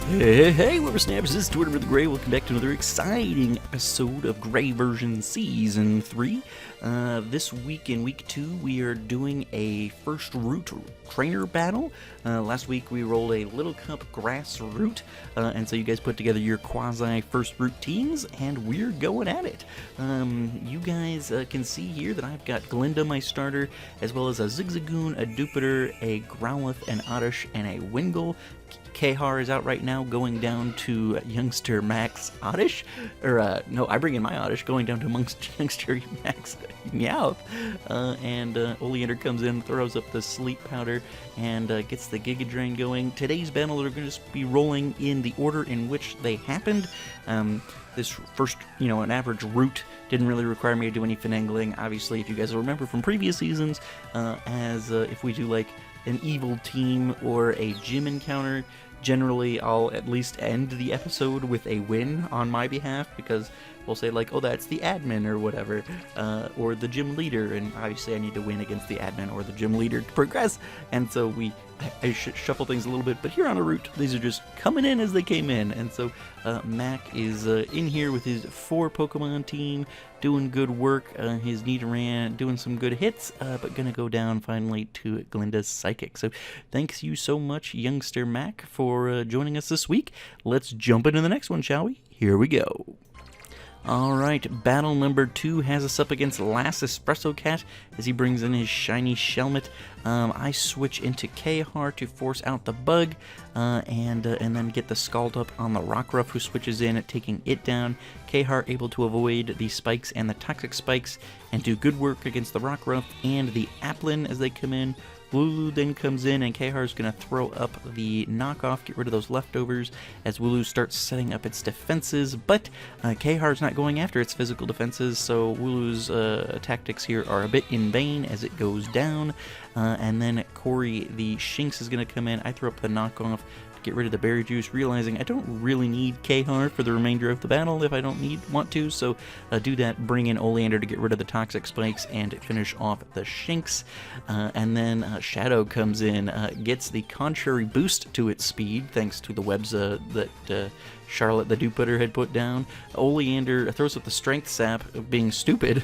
Hey, Whippersnappers, this is Tortimer the Grey. Welcome back to another exciting episode of Grey Version Season 3. This week, in Week 2, we are doing a first route trainer battle. Last week, we rolled a Little Cup Grass route, and so you guys put together your quasi-first route teams, and we're going at it. You guys can see here that I've got Glinda, my starter, as well as a Zigzagoon, a Dupeter, a Growlithe, an Oddish, and a Wingull. Kahar is out right now, going down to Youngster Max Oddish. No, I bring in my Oddish, going down to Youngster Max Meowth. And Oleander comes in, throws up the Sleep Powder, and gets the Giga Drain going. Today's battle are going to be rolling in the order in which they happened. This first, an average route didn't really require me to do any finagling. Obviously, if you guys remember from previous seasons, if we do like an evil team or a gym encounter, generally I'll at least end the episode with a win on my behalf, because we'll say like, oh, that's the admin or whatever, or the gym leader, and obviously I need to win against the admin or the gym leader to progress, and so I should shuffle things a little bit, but here on a route, these are just coming in as they came in, and so Mac is in here with his 4 Pokemon team, doing good work. His Nidoran doing some good hits, but gonna go down finally to Glinda's Psychic. So thanks you so much, Youngster Mac, for joining us this week. Let's jump into the next one, shall we? Here we go. Alright, battle number 2 has us up against Last Espresso Cat as he brings in his shiny Shelmet. I switch into Kahar to force out the bug, and then get the Scald up on the Rockruff, who switches in, taking it down. Kahar able to avoid the spikes and the toxic spikes and do good work against the Rockruff and the Applin as they come in. Wooloo then comes in, and Kahar's going to throw up the knockoff, get rid of those leftovers, as Wooloo starts setting up its defenses, but Kahar's not going after its physical defenses, so Wooloo's tactics here are a bit in vain as it goes down, and then Corey the Shinx is going to come in. I throw up the knockoff, get rid of the berry juice, realizing I don't really need Kahar for the remainder of the battle if I don't want to, so do that, bring in Oleander to get rid of the toxic spikes and finish off the Shinx, and then Shadow comes in, gets the contrary boost to its speed thanks to the webs that Charlotte the Dupeter had put down. Oleander throws up the Strength Sap, being stupid.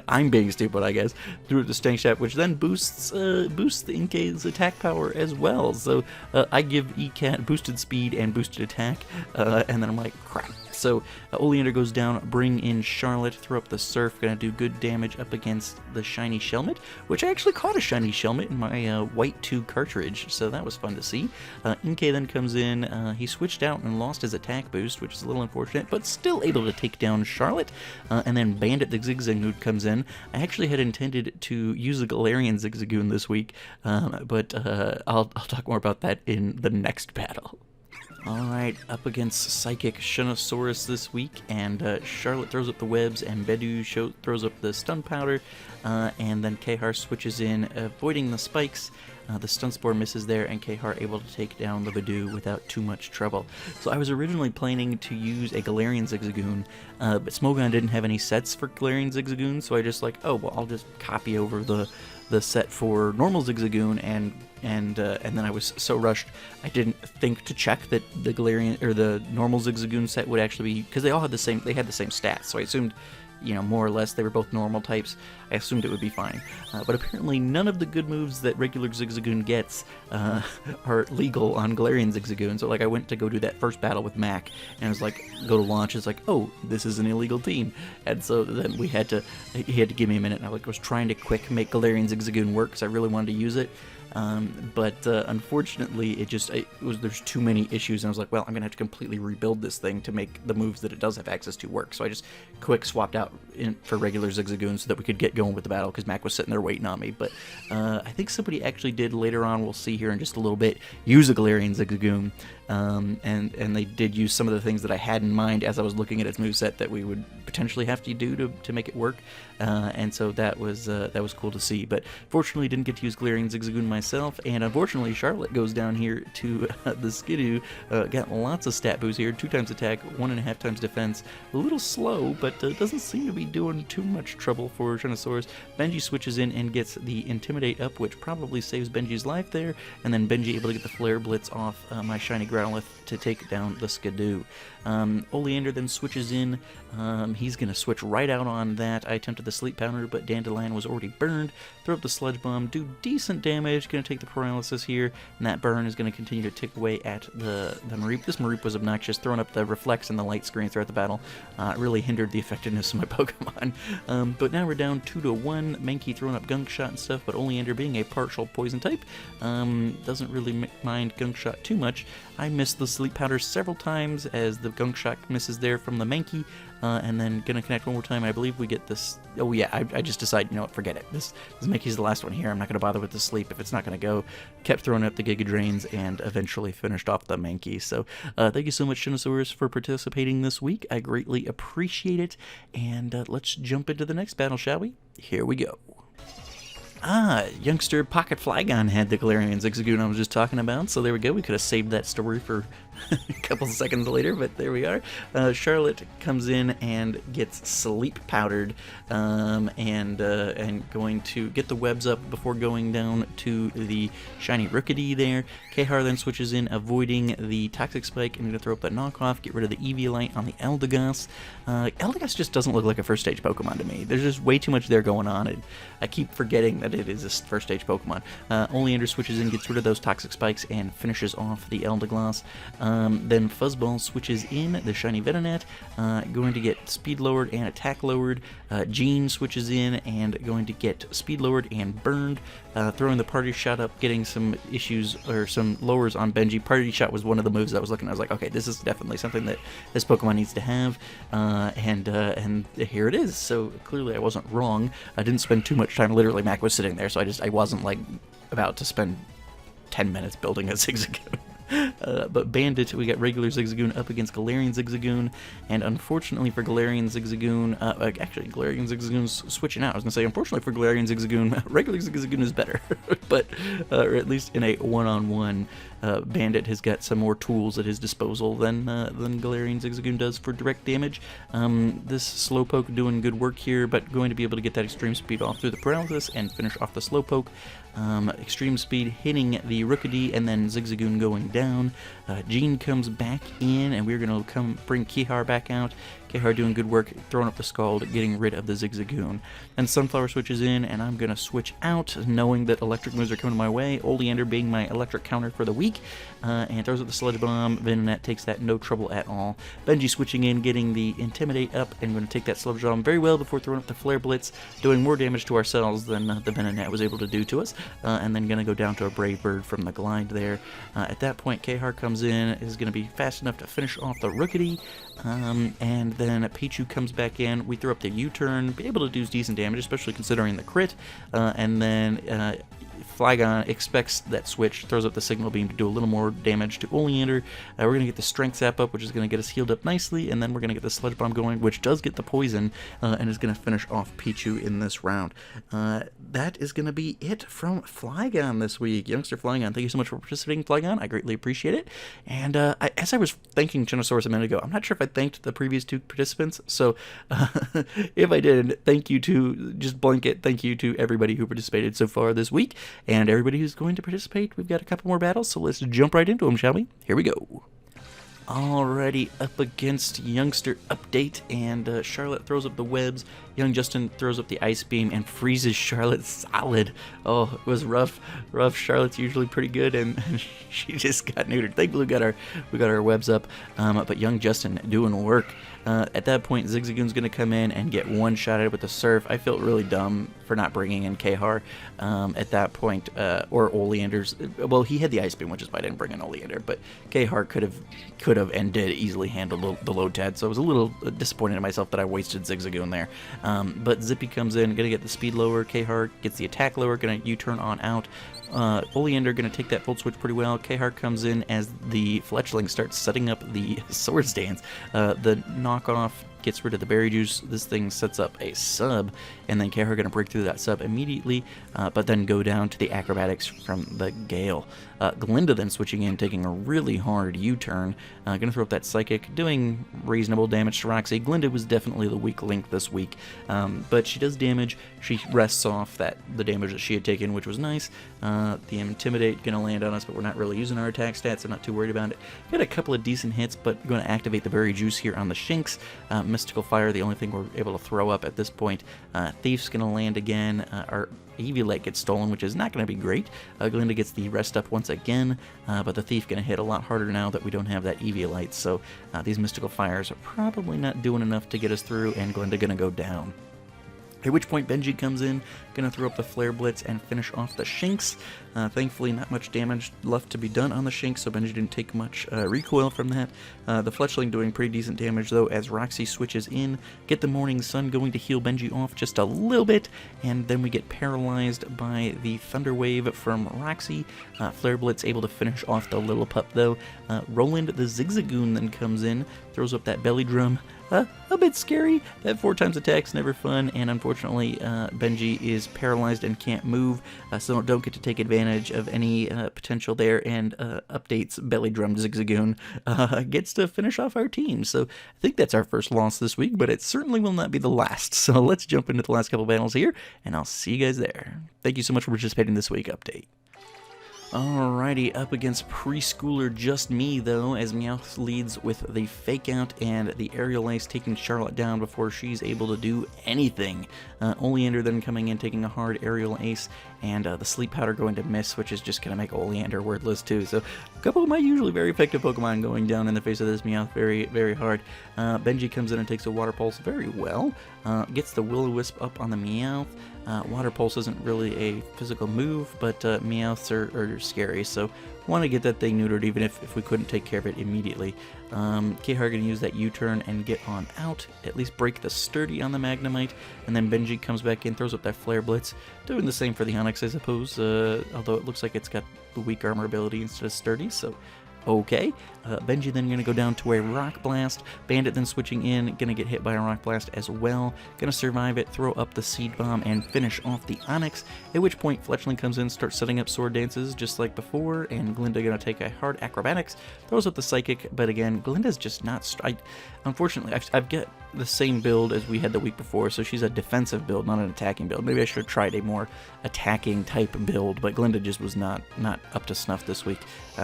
I'm being stupid, I guess. Threw the Strength Sap, which then boosts the Inkay's attack power as well. So I give ECAT boosted speed and boosted attack, and then I'm like, crap. So Oleander goes down, bring in Charlotte, throw up the Surf, gonna do good damage up against the shiny Shelmet, which I actually caught a shiny Shelmet in my White 2 cartridge, so that was fun to see. Inkay then comes in, he switched out and lost his attack boost, which is a little unfortunate, but still able to take down Charlotte, and then Bandit the Zigzagoon comes in. I actually had intended to use the Galarian Zigzagoon this week, but I'll talk more about that in the next battle. Alright, up against Psychic Shunosaurus this week, and Charlotte throws up the webs, and Bedu throws up the stun powder, and then Kahar switches in, avoiding the spikes. The Stun Spore misses there, and Kahar able to take down the Bedu without too much trouble. So I was originally planning to use a Galarian Zigzagoon, but Smogon didn't have any sets for Galarian Zigzagoon, so I just I'll just copy over the set for normal Zigzagoon, and then I was so rushed I didn't think to check that the Galarian or the normal Zigzagoon set would actually be, because they had the same stats, so I assumed, more or less they were both normal types. I assumed it would be fine, but apparently none of the good moves that regular Zigzagoon gets are legal on Galarian Zigzagoon. So like I went to go do that first battle with Mac, and I was like, go to launch, it's like, oh, this is an illegal team, and so then he had to give me a minute, and I was trying to quick make Galarian Zigzagoon work because I really wanted to use it. But unfortunately, there's too many issues, and I was like, well, I'm gonna have to completely rebuild this thing to make the moves that it does have access to work. So I just quick swapped out for regular Zigzagoon so that we could get going with the battle, because Mac was sitting there waiting on me. But I think somebody actually did later on, we'll see here in just a little bit, use a Galarian Zigzagoon, and they did use some of the things that I had in mind as I was looking at its moveset that we would potentially have to do to make it work, and so that was cool to see. But fortunately, didn't get to use Galarian Zigzagoon myself, and unfortunately, Charlotte goes down here to the Skidoo. Got lots of stat boosts here, 2 times attack, 1.5 times defense. A little slow, but doesn't seem to be doing too much trouble for Shunosaurus. Benji switches in and gets the Intimidate up, which probably saves Benji's life there, and then Benji able to get the Flare Blitz off my shiny Growl Growlithe to take down the Skidoo. Oleander then switches in. He's going to switch right out on that. I attempted the Sleep Powder, but Dandelion was already burned. Throw up the Sludge Bomb, do decent damage, going to take the Paralysis here, and that burn is going to continue to tick away at the Mareep. This Mareep was obnoxious, throwing up the Reflex and the Light Screen throughout the battle. Really hindered the effectiveness of my Pokemon. But now we're down 2-1. Mankey throwing up Gunk Shot and stuff, but Oleander being a partial poison type, doesn't really mind Gunk Shot too much. I missed the Sleep Powder several times as the Gunk Shot misses there from the Mankey, and then gonna connect one more time. I believe we get this. Oh yeah, I just decided, you know what, forget it. This Mankey's the last one here. I'm not gonna bother with the sleep if it's not gonna go. Kept throwing up the Giga Drains and eventually finished off the Mankey. So thank you so much, Shinosaurus, for participating this week. I greatly appreciate it. And let's jump into the next battle, shall we? Here we go. Youngster Pocket Flygon had the Galarian Zigzagoon I was just talking about, so there we go. We could have saved that story for a couple seconds later, but there we are. Charlotte comes in and gets Sleep Powdered, and going to get the webs up before going down to the shiny Rookidee there. Khar then switches in, avoiding the Toxic Spike, and going to throw up that knockoff, get rid of the Eviolite on the Eldegoss. Eldegoss just doesn't look like a first stage Pokemon to me. There's just way too much there going on, and I keep forgetting that it is a first stage Pokemon. Oleander switches in, gets rid of those Toxic Spikes, and finishes off the Eldegoss. Then Fuzzball switches in, the shiny Venonat, going to get speed lowered and attack lowered. Jean switches in and going to get speed lowered and burned. Throwing the Party Shot up, getting some issues or some lowers on Benji. Party Shot was one of the moves I was looking at. I was like, okay, this is definitely something that this Pokemon needs to have, and here it is. So clearly I wasn't wrong. I didn't spend too much time. Literally, Mac was sitting there, so I wasn't like about to spend 10 minutes building a Zigzagoon. But Bandit, we got regular Zigzagoon up against Galarian Zigzagoon, and unfortunately for Galarian Zigzagoon, actually Galarian Zigzagoon's switching out. I was going to say, unfortunately for Galarian Zigzagoon, regular Zigzagoon is better, but or at least in a one-on-one, Bandit has got some more tools at his disposal than Galarian Zigzagoon does for direct damage. This Slowpoke doing good work here, but going to be able to get that extreme speed off through the paralysis and finish off the Slowpoke. Extreme speed hitting the Rookidee, and then Zigzagoon going down. Jean comes back in, and we're going to bring Khar back out. Khar doing good work, throwing up the Scald, getting rid of the Zigzagoon. And Sunflower switches in, and I'm going to switch out, knowing that electric moves are coming my way. Oleander being my electric counter for the week, and throws up the Sludge Bomb. Venonat takes that, no trouble at all. Benji switching in, getting the Intimidate up, and going to take that Sludge Bomb very well before throwing up the Flare Blitz, doing more damage to ourselves than the Venonat was able to do to us. And then going to go down to a Brave Bird from the Glide there. At that point, Khar comes in, is going to be fast enough to finish off the Rookidee, and then Pichu comes back in. We throw up the U-turn, be able to do decent damage, especially considering the crit, and then Flygon expects that switch, throws up the Signal Beam to do a little more damage to Oleander. We're going to get the Strength Zap up, which is going to get us healed up nicely, and then we're going to get the Sludge Bomb going, which does get the poison, and is going to finish off Pichu in this round. That is going to be it from Flygon this week. Youngster Flygon, thank you so much for participating, Flygon. I greatly appreciate it. And as I was thanking Genosaurus a minute ago, I'm not sure if I thanked the previous two participants, so if I did, thank you to, just blanket thank you to everybody who participated so far this week. And everybody who's going to participate, we've got a couple more battles, so let's jump right into them, shall we? Here we go. Alrighty, up against Youngster Update, and Charlotte throws up the webs. Young Justin throws up the Ice Beam and freezes Charlotte solid. Oh, it was rough. Charlotte's usually pretty good, and she just got neutered. Thankfully, we got our webs up, but Young Justin doing work. At that point, Zigzagoon's going to come in and get one shot at it with the Surf. I felt really dumb for not bringing in Khar at that point, or Oleander's. Well, he had the Ice Beam, which is why I didn't bring in Oleander, but Khar could have and did easily handle the load tad, so I was a little disappointed in myself that I wasted Zigzagoon there. But Zippy comes in, going to get the speed lower. Khar gets the attack lower, going to U-turn on out. Oleander going to take that Volt Switch pretty well. Khar comes in as the Fletchling starts setting up the Swords Dance. The knockoff gets rid of the berry juice. This thing sets up a sub, and then Kara going to break through that sub immediately, but then go down to the acrobatics from the Gale. Glinda then switching in, taking a really hard U-turn. Going to throw up that Psychic, doing reasonable damage to Roxy. Glinda was definitely the weak link this week, but she does damage. She rests off the damage that she had taken, which was nice. The Intimidate going to land on us, but we're not really using our attack stats, so not too worried about it. Got a couple of decent hits, but going to activate the Berry Juice here on the Shinx. Mystical Fire, the only thing we're able to throw up at this point. Thief's going to land again. Our Eviolite gets stolen, which is not going to be great. Glinda gets the rest up once again, but the Thief going to hit a lot harder now that we don't have that Eviolite, so these Mystical Fires are probably not doing enough to get us through, and Glinda going to go down. At which point Benji comes in, going to throw up the Flare Blitz and finish off the Shinx. Thankfully, not much damage left to be done on the Shinx, so Benji didn't take much recoil from that. The Fletchling doing pretty decent damage, though, as Roxy switches in. Get the Morning Sun going to heal Benji off just a little bit, and then we get paralyzed by the Thunder Wave from Roxy. Flare Blitz able to finish off the little pup, though. Roland the Zigzagoon then comes in, throws up that Belly Drum. A bit scary. That 4 times attack's never fun, and unfortunately Benji is paralyzed and can't move, so don't get to take advantage of any potential there, and updates Belly Drum Zigzagoon gets to finish off our team. So I think that's our first loss this week, but it certainly will not be the last. So let's jump into the last couple battles here, and I'll see you guys there. Thank you so much for participating in this week update. Alrighty, up against Preschooler Just Me, though, as Meowth leads with the Fake Out and the Aerial Ace taking Charlotte down before she's able to do anything. Oleander then coming in, taking a hard Aerial Ace, and the Sleep Powder going to miss, which is just going to make Oleander wordless, too. So a couple of my usually very effective Pokemon going down in the face of this Meowth very, very hard. Benji comes in and takes a Water Pulse very well. Gets the Will-O-Wisp up on the Meowth. Water Pulse isn't really a physical move, but Meowths are scary, so want to get that thing neutered even if we couldn't take care of it immediately. Kehar going to use that U-turn and get on out, at least break the Sturdy on the Magnemite, and then Benji comes back in, throws up that Flare Blitz, doing the same for the Onix, I suppose, although it looks like it's got the weak armor ability instead of Sturdy, so okay. Benji then going to go down to a Rock Blast. Bandit then switching in, going to get hit by a Rock Blast as well. Going to survive it, throw up the Seed Bomb, and finish off the Onix. At which point Fletchling comes in, starts setting up Sword Dances just like before, and Glinda going to take a hard Acrobatics, throws up the Psychic, but again, Glinda's just not... Unfortunately, I've got the same build as we had the week before, so she's a defensive build, not an attacking build. Maybe I should have tried a more attacking type build, but Glinda just was not up to snuff this week.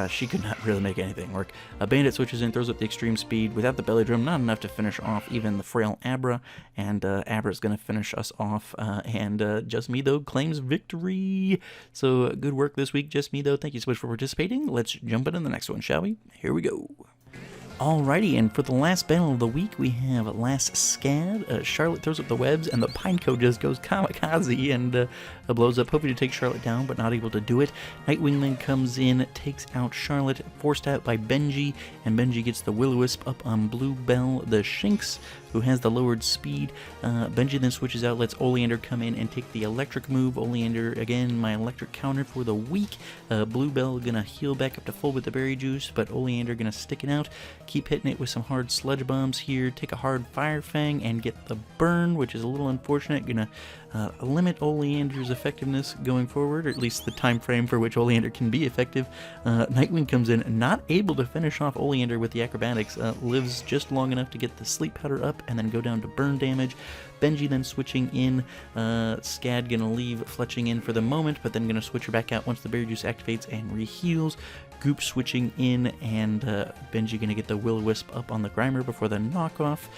She could not really make anything work. Bandit switches in, throws up the Extreme Speed without the Belly Drum, not enough to finish off even the frail Abra, and Abra's going to finish us off, and Just Me, though, claims victory. So good work this week, Just Me, though. Thank you so much for participating. Let's jump into the next one, shall we? Here we go. Alrighty, and for the last battle of the week, we have Last Scad. Charlotte throws up the webs, and the Pineco just goes kamikaze and blows up, hoping to take Charlotte down, but not able to do it. Nightwing then comes in, takes out Charlotte, forced out by Benji, and Benji gets the Will-O-Wisp up on Bluebell the Shinx, who has the lowered speed. Benji then switches out, lets Oleander come in and take the electric move. Oleander, again, my electric counter for the week. Bluebell gonna heal back up to full with the berry juice, but Oleander gonna stick it out. Keep hitting it with some hard sludge bombs here. Take a hard Fire Fang and get the burn, which is a little unfortunate. Gonna limit Oleander's effectiveness going forward, or at least the time frame for which Oleander can be effective. Nightwing comes in, not able to finish off Oleander with the acrobatics. Lives just long enough to get the sleep powder up and then go down to burn damage. Benji then switching in. Scad gonna leave Fletching in for the moment, but then gonna switch her back out once the berry juice activates and reheals. Goop switching in, and Benji gonna get the Will-O-Wisp up on the Grimer before the knockoff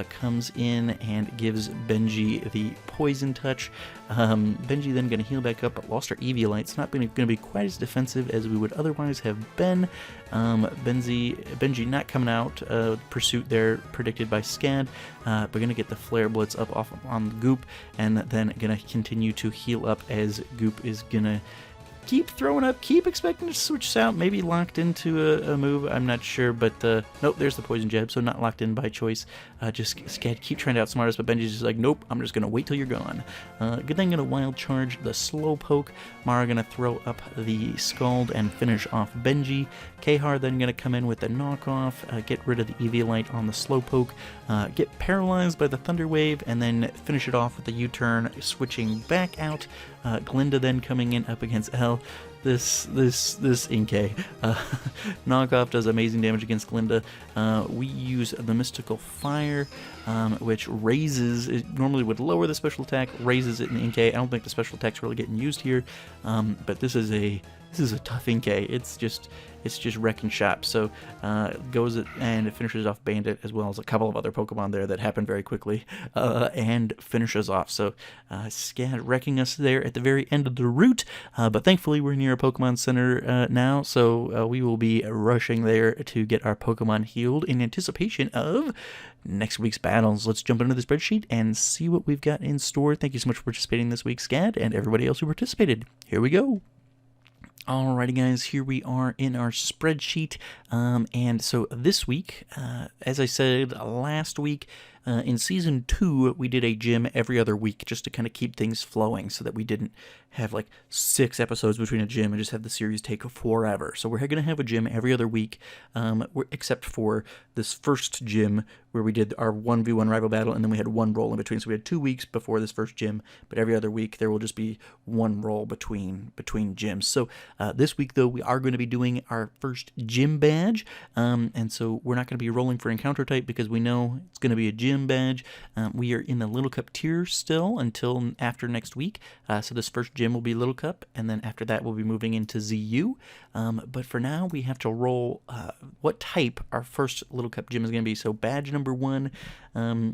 comes in and gives Benji the Poison Touch. Benji then gonna heal back up, but lost her Eviolite. It's not gonna be quite as defensive as we would otherwise have been. Benji not coming out. Pursuit there predicted by Scad. But gonna get the Flare Blitz up off on Goop, and then gonna continue to heal up as Goop is gonna keep throwing up, keep expecting to switch out, maybe locked into a move, I'm not sure, but nope, there's the poison jab, so not locked in by choice. Just Scad, keep trying to outsmart us, but Benji's just like, nope, I'm just going to wait till you're gone. Good thing I'm going to wild charge the Slowpoke. Mara going to throw up the Scald and finish off Benji. Kahar then going to come in with the knockoff, get rid of the Eviolite on the Slowpoke, get paralyzed by the Thunder Wave, and then finish it off with the U-turn, switching back out. Glinda then coming in up against L. This Inkay. Knockoff does amazing damage against Glinda. We use the Mystical Fire, which raises, it normally would lower the special attack, raises it in Inkay. I don't think the special attack's really getting used here, but this is a tough Inkay. It's just wrecking shop. So goes it and it finishes off Bandit, as well as a couple of other Pokemon there that happen very quickly, and finishes off. So Scad wrecking us there at the very end of the route, but thankfully we're near a Pokemon Center now, so we will be rushing there to get our Pokemon healed in anticipation of next week's battles. Let's jump into the spreadsheet and see what we've got in store. Thank you so much for participating this week, Scad, and everybody else who participated. Here we go. Alrighty guys, here we are in our spreadsheet, and so this week, as I said last week, in Season 2, we did a gym every other week just to kind of keep things flowing so that we didn't have like 6 episodes between a gym and just have the series take forever. So we're going to have a gym every other week, except for this first gym where we did our 1v1 rival battle, and then we had one roll in between. So we had 2 weeks before this first gym, but every other week there will just be one roll between gyms. So this week, though, we are going to be doing our first gym badge, and so we're not going to be rolling for encounter type because we know it's going to be a gym badge. We are in the Little Cup tier still until after next week, so this first gym will be Little Cup, and then after that we'll be moving into ZU, but for now we have to roll what type our first Little Cup gym is going to be. So badge number 1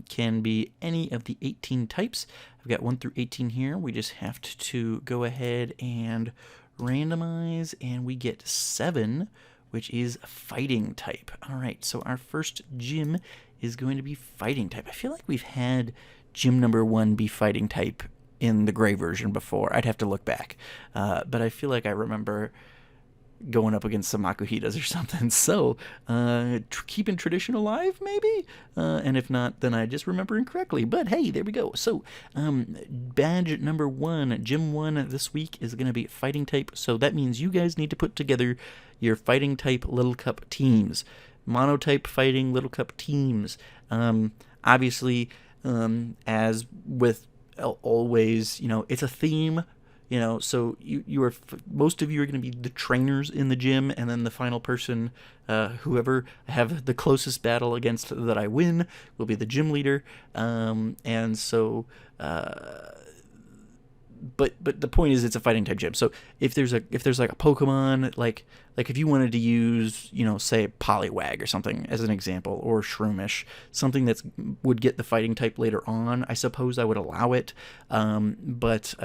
can be any of the 18 types. I've got 1 through 18 here. We just have to go ahead and randomize, and we get 7, which is fighting type. Alright, so our first gym is going to be fighting type. I feel like we've had gym number 1 be fighting type in the gray version before. I'd have to look back, but I feel like I remember going up against some Makuhitas or something. So keeping tradition alive, maybe, and if not, then I just remember incorrectly. But hey, there we go. So badge number 1, gym 1 this week is going to be fighting type. So that means you guys need to put together your fighting type Little Cup teams, monotype fighting Little Cup teams. Obviously, as with always, it's a theme. So you are, most of you are going to be the trainers in the gym, and then the final person, whoever I have the closest battle against that I win, will be the gym leader. And so, but the point is, it's a fighting type gym. So if there's like a Pokemon, like if you wanted to use, say Poliwag or something as an example, or Shroomish, something that would get the fighting type later on, I suppose I would allow it. But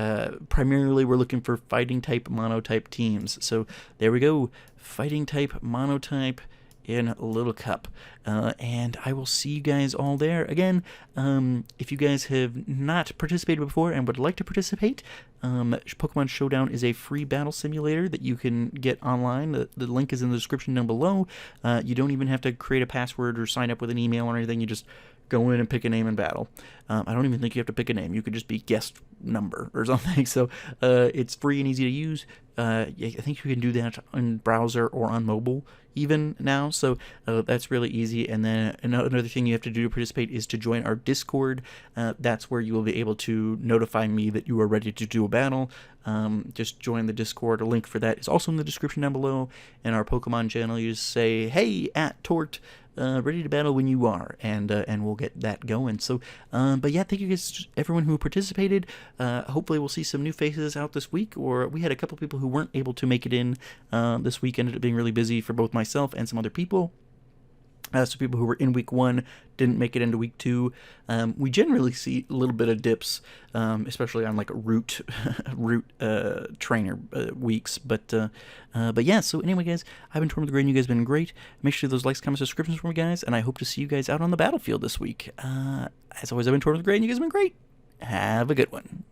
primarily we're looking for fighting type monotype teams. So there we go, fighting type monotype in Little Cup, and I will see you guys all there. Again, if you guys have not participated before and would like to participate, Pokemon Showdown is a free battle simulator that you can get online. The link is in the description down below. You don't even have to create a password or sign up with an email or anything. You just go in and pick a name and battle. I don't even think you have to pick a name. You could just be guest number or something. So it's free and easy to use. I think you can do that on browser or on mobile even now, so that's really easy. And then another thing you have to do to participate is to join our Discord. That's where you will be able to notify me that you are ready to do a battle. Just join the Discord. A link for that is also in the description down below. And our Pokemon channel, you just say, hey, @Tort, ready to battle when you are, and we'll get that going. So, but yeah, thank you guys, everyone who participated. Hopefully we'll see some new faces out this week, or we had a couple people who weren't able to make it in this week, ended up being really busy for both myself and some other people. So people who were in week 1 didn't make it into week 2. We generally see a little bit of dips, especially on like root trainer weeks. But yeah. So anyway, guys, I've been Tortimer the Great, and you guys have been great. Make sure those likes, comments, subscriptions for me, guys, and I hope to see you guys out on the battlefield this week. As always, I've been Tortimer the Great, and you guys have been great. Have a good one.